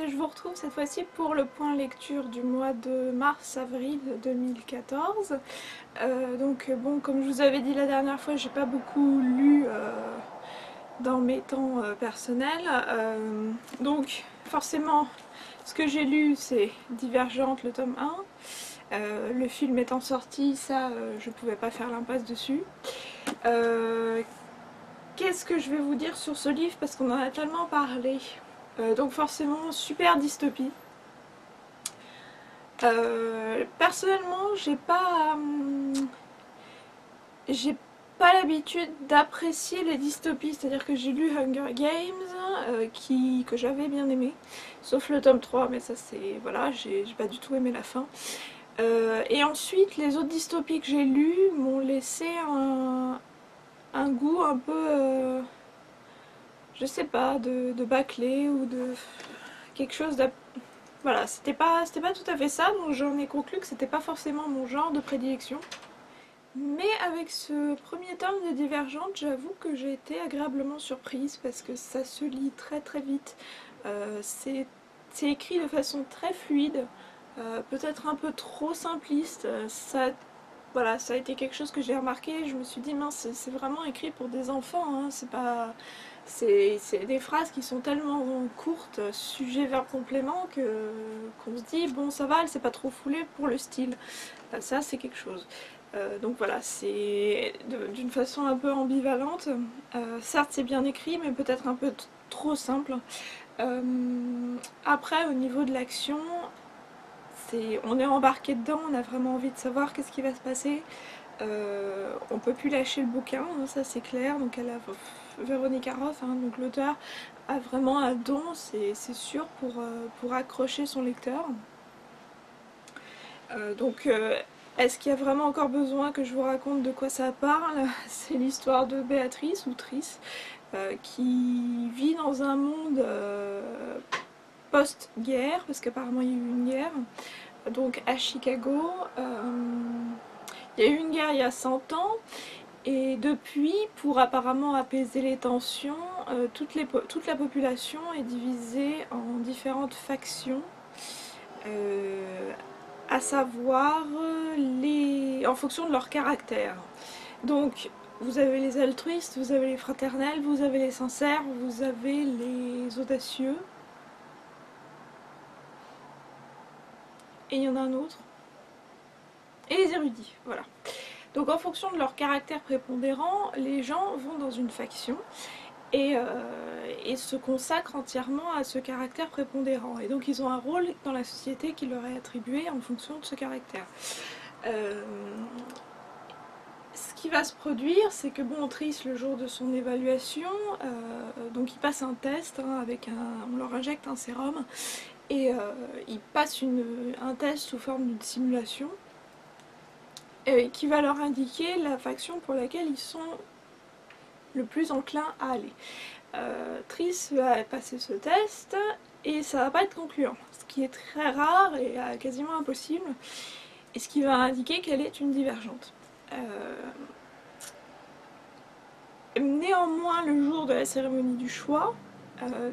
et je vous retrouve cette fois-ci pour le point lecture du mois de mars-avril 2014. Donc bon, comme je vous avais dit la dernière fois, j'ai pas beaucoup lu dans mes temps personnels. Donc forcément, ce que j'ai lu c'est Divergente, le tome 1. Le film étant sorti, ça je pouvais pas faire l'impasse dessus. Qu'est-ce que je vais vous dire sur ce livre parce qu'on en a tellement parlé. Donc forcément, super dystopie. Personnellement, j'ai pas l'habitude d'apprécier les dystopies, c'est-à-dire que j'ai lu Hunger Games, que j'avais bien aimé, sauf le tome 3, mais ça c'est... voilà, j'ai pas du tout aimé la fin. Et ensuite, les autres dystopies que j'ai lues m'ont laissé un goût un peu... je sais pas, de bâclé ou de quelque chose de... Voilà, c'était pas tout à fait ça, donc j'en ai conclu que c'était pas forcément mon genre de prédilection. Mais avec ce premier tome de Divergente, j'avoue que j'ai été agréablement surprise parce que ça se lit très très vite. C'est écrit de façon très fluide, peut-être un peu trop simpliste. Voilà, ça a été quelque chose que j'ai remarqué. Je me suis dit, mince, c'est vraiment écrit pour des enfants, hein, c'est pas... C'est des phrases qui sont tellement courtes, sujet, verbe, complément, qu'on se dit, bon ça va, elle s'est pas trop foulée pour le style. Ça c'est quelque chose. Donc voilà, c'est d'une façon un peu ambivalente. Certes c'est bien écrit, mais peut-être un peu trop simple. Après au niveau de l'action, on est embarqué dedans, on a vraiment envie de savoir qu'est-ce qui va se passer. On peut plus lâcher le bouquin, hein, ça c'est clair. Donc Véronica Roth, hein, donc l'auteur, a vraiment un don, c'est sûr, pour accrocher son lecteur. Donc est-ce qu'il y a vraiment encore besoin que je vous raconte de quoi ça parle? C'est l'histoire de Béatrice, ou Trice, qui vit dans un monde post-guerre, parce qu'apparemment il y a eu une guerre, donc à Chicago. Il y a eu une guerre il y a 100 ans, et depuis, pour apparemment apaiser les tensions, toute la population est divisée en différentes factions, à savoir en fonction de leur caractère. Donc vous avez les altruistes, vous avez les fraternels, vous avez les sincères, vous avez les audacieux. Et il y en a un autre. Et les érudits, voilà. Donc en fonction de leur caractère prépondérant, les gens vont dans une faction et se consacrent entièrement à ce caractère prépondérant. Et donc ils ont un rôle dans la société qui leur est attribué en fonction de ce caractère. Ce qui va se produire, c'est que bon, Trice, le jour de son évaluation, donc il passe un test, hein, on leur injecte un sérum, et il passe un test sous forme d'une simulation, qui va leur indiquer la faction pour laquelle ils sont le plus enclins à aller. Trice va passer ce test et ça va pas être concluant, ce qui est très rare et quasiment impossible, et ce qui va indiquer qu'elle est une divergente. Néanmoins, le jour de la cérémonie du choix,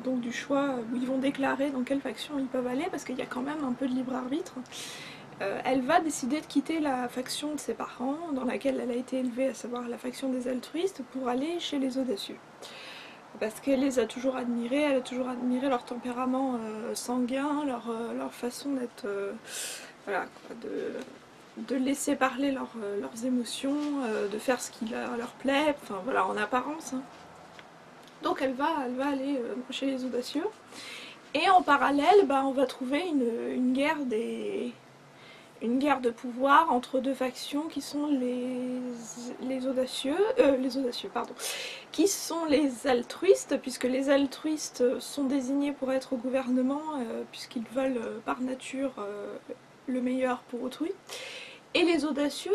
donc du choix où ils vont déclarer dans quelle faction ils peuvent aller, parce qu'il y a quand même un peu de libre arbitre, elle va décider de quitter la faction de ses parents, dans laquelle elle a été élevée, à savoir la faction des altruistes, pour aller chez les audacieux. Parce qu'elle les a toujours admirés, elle a toujours admiré leur tempérament sanguin, leur façon d'être... voilà, de laisser parler leurs émotions, de faire ce qui leur plaît, enfin voilà, en apparence. Hein. Donc elle va aller chez les audacieux. Et en parallèle, bah, on va trouver une guerre de pouvoir entre deux factions qui sont les audacieux, pardon, qui sont les altruistes, puisque les altruistes sont désignés pour être au gouvernement, puisqu'ils veulent par nature le meilleur pour autrui, et les audacieux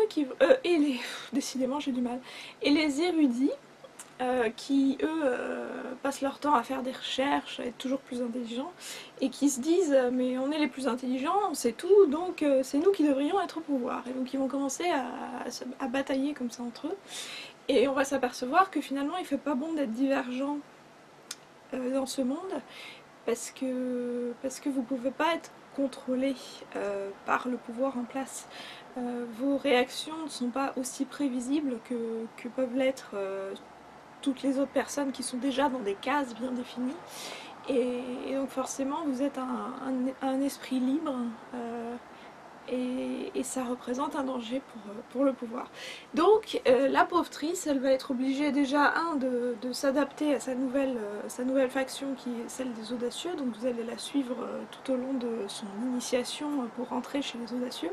décidément j'ai du mal, et les érudits, qui eux passent leur temps à faire des recherches, à être toujours plus intelligents, et qui se disent mais on est les plus intelligents, on sait tout, donc c'est nous qui devrions être au pouvoir. Et donc ils vont commencer à batailler comme ça entre eux, et on va s'apercevoir que finalement il fait pas bon d'être divergent dans ce monde, parce que vous ne pouvez pas être contrôlé par le pouvoir en place. Vos réactions ne sont pas aussi prévisibles que peuvent l'être toutes les autres personnes qui sont déjà dans des cases bien définies. Et donc forcément vous êtes un esprit libre et ça représente un danger pour le pouvoir. Donc la pauvre Triss, elle va être obligée déjà de s'adapter à sa nouvelle faction qui est celle des audacieux, donc vous allez la suivre tout au long de son initiation pour rentrer chez les audacieux.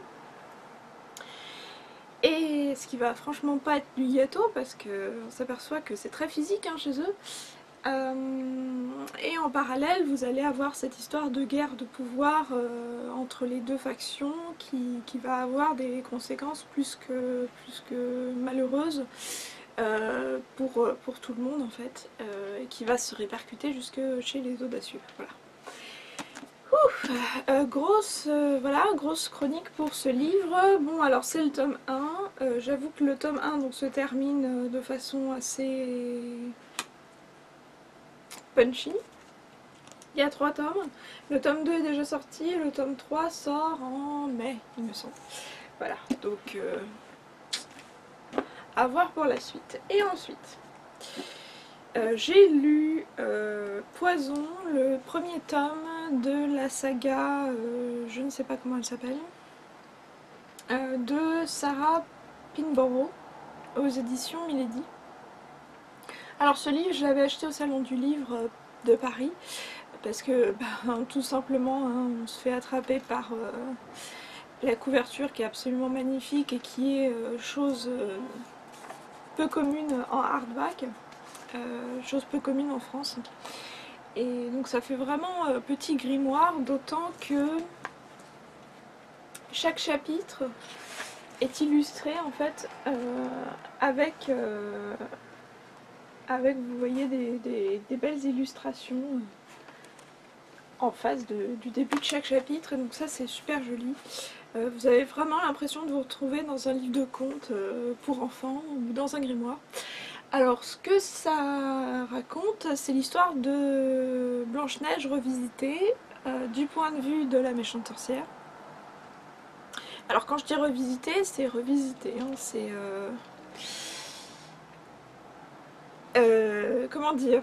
Et ce qui va franchement pas être du gâteau parce qu'on s'aperçoit que c'est très physique chez eux. Et en parallèle, vous allez avoir cette histoire de guerre de pouvoir entre les deux factions qui va avoir des conséquences plus que malheureuses pour tout le monde en fait, et qui va se répercuter jusque chez les audacieux. Voilà. Grosse chronique pour ce livre. Bon, alors c'est le tome 1. J'avoue que le tome 1 donc, se termine de façon assez punchy. Il y a 3 tomes. Le tome 2 est déjà sorti et le tome 3 sort en mai, il me semble. Voilà, donc à voir pour la suite. Et ensuite, j'ai lu Poison, le premier tome de la saga, je ne sais pas comment elle s'appelle, de Sarah Pinborough aux éditions Milady. Alors ce livre, je l'avais acheté au Salon du Livre de Paris parce que tout simplement on se fait attraper par la couverture qui est absolument magnifique et qui est chose peu commune en hardback, chose peu commune en France. Et donc ça fait vraiment petit grimoire, d'autant que chaque chapitre est illustré en fait avec, vous voyez, des belles illustrations en face du début de chaque chapitre, et donc ça c'est super joli. Vous avez vraiment l'impression de vous retrouver dans un livre de contes pour enfants ou dans un grimoire. Alors ce que ça raconte, c'est l'histoire de Blanche-Neige revisitée du point de vue de la méchante sorcière. Alors quand je dis revisité, c'est revisité, hein, c'est... comment dire,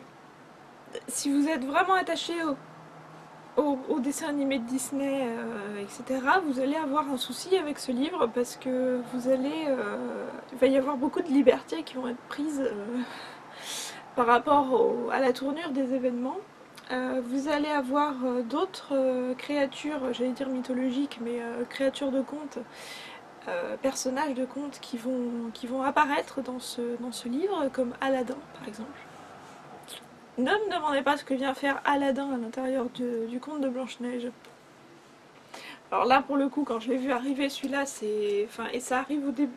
si vous êtes vraiment attaché au dessin animé de Disney, etc., vous allez avoir un souci avec ce livre parce que il va y avoir beaucoup de libertés qui vont être prises par rapport à la tournure des événements. Vous allez avoir d'autres créatures, j'allais dire mythologiques, mais créatures de contes, personnages de contes qui vont apparaître dans ce livre, comme Aladdin par exemple. Ne me demandez pas ce que vient faire Aladdin à l'intérieur du conte de Blanche-Neige. Alors là, pour le coup, quand je l'ai vu arriver, celui-là, c'est... Enfin, et ça arrive au début...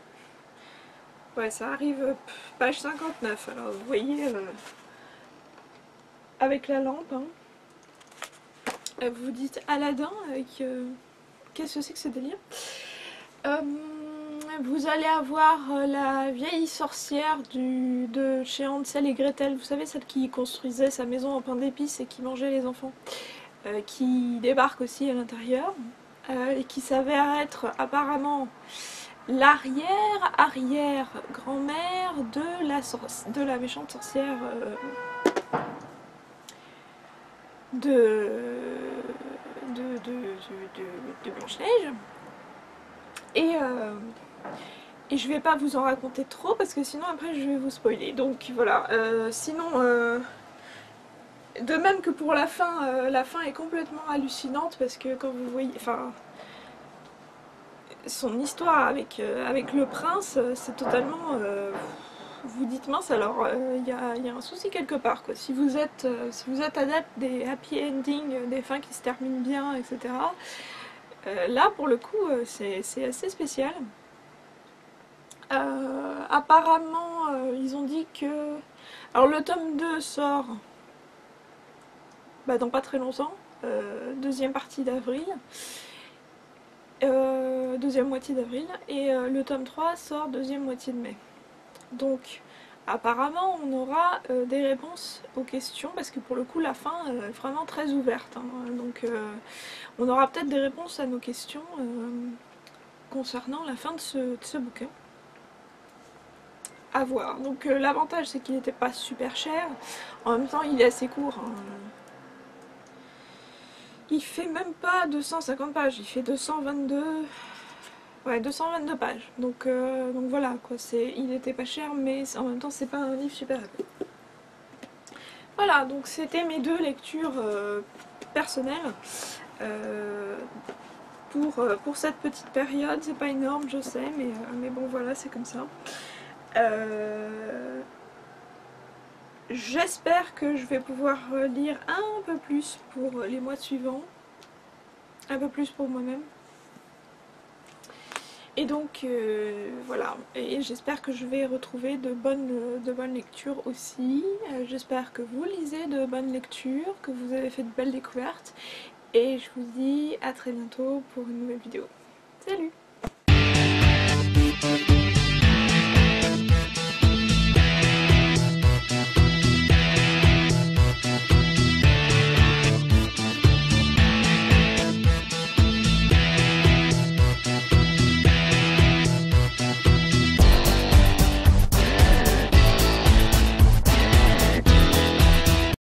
Ouais, ça arrive page 59. Alors, vous voyez, avec la lampe, hein. Vous vous dites Aladdin, avec... Qu'est-ce que c'est que ce délire? Vous allez avoir la vieille sorcière de chez Hansel et Gretel, vous savez, celle qui construisait sa maison en pain d'épices et qui mangeait les enfants, qui débarque aussi à l'intérieur, et qui s'avère être apparemment l'arrière-arrière-grand-mère de la méchante sorcière de Blanche-Neige. Et je vais pas vous en raconter trop parce que sinon après je vais vous spoiler. Donc voilà, de même que pour la fin est complètement hallucinante parce que quand vous voyez, enfin, son histoire avec le prince, c'est totalement... vous dites mince, alors il y a un souci quelque part, quoi. Si vous êtes adepte des happy endings, des fins qui se terminent bien, etc., là pour le coup c'est assez spécial. Apparemment ils ont dit que... Alors le tome 2 sort dans pas très longtemps, deuxième partie d'avril, deuxième moitié d'avril, et le tome 3 sort deuxième moitié de mai. Donc Apparemment on aura des réponses aux questions parce que pour le coup la fin est vraiment très ouverte, hein. Donc on aura peut-être des réponses à nos questions concernant la fin de ce bouquin. À voir. Donc l'avantage c'est qu'il n'était pas super cher, en même temps il est assez court, hein. Il fait même pas 250 pages, il fait 222... Ouais, 222 pages. Donc voilà quoi, il était pas cher mais en même temps c'est pas un livre super épais. Voilà, donc c'était mes deux lectures personnelles pour cette petite période. C'est pas énorme, je sais, mais bon voilà, c'est comme ça. J'espère que je vais pouvoir lire un peu plus pour les mois suivants, un peu plus pour moi-même. Et donc voilà, et j'espère que je vais retrouver de bonnes lectures aussi. J'espère que vous lisez de bonnes lectures, que vous avez fait de belles découvertes. Et je vous dis à très bientôt pour une nouvelle vidéo. Salut!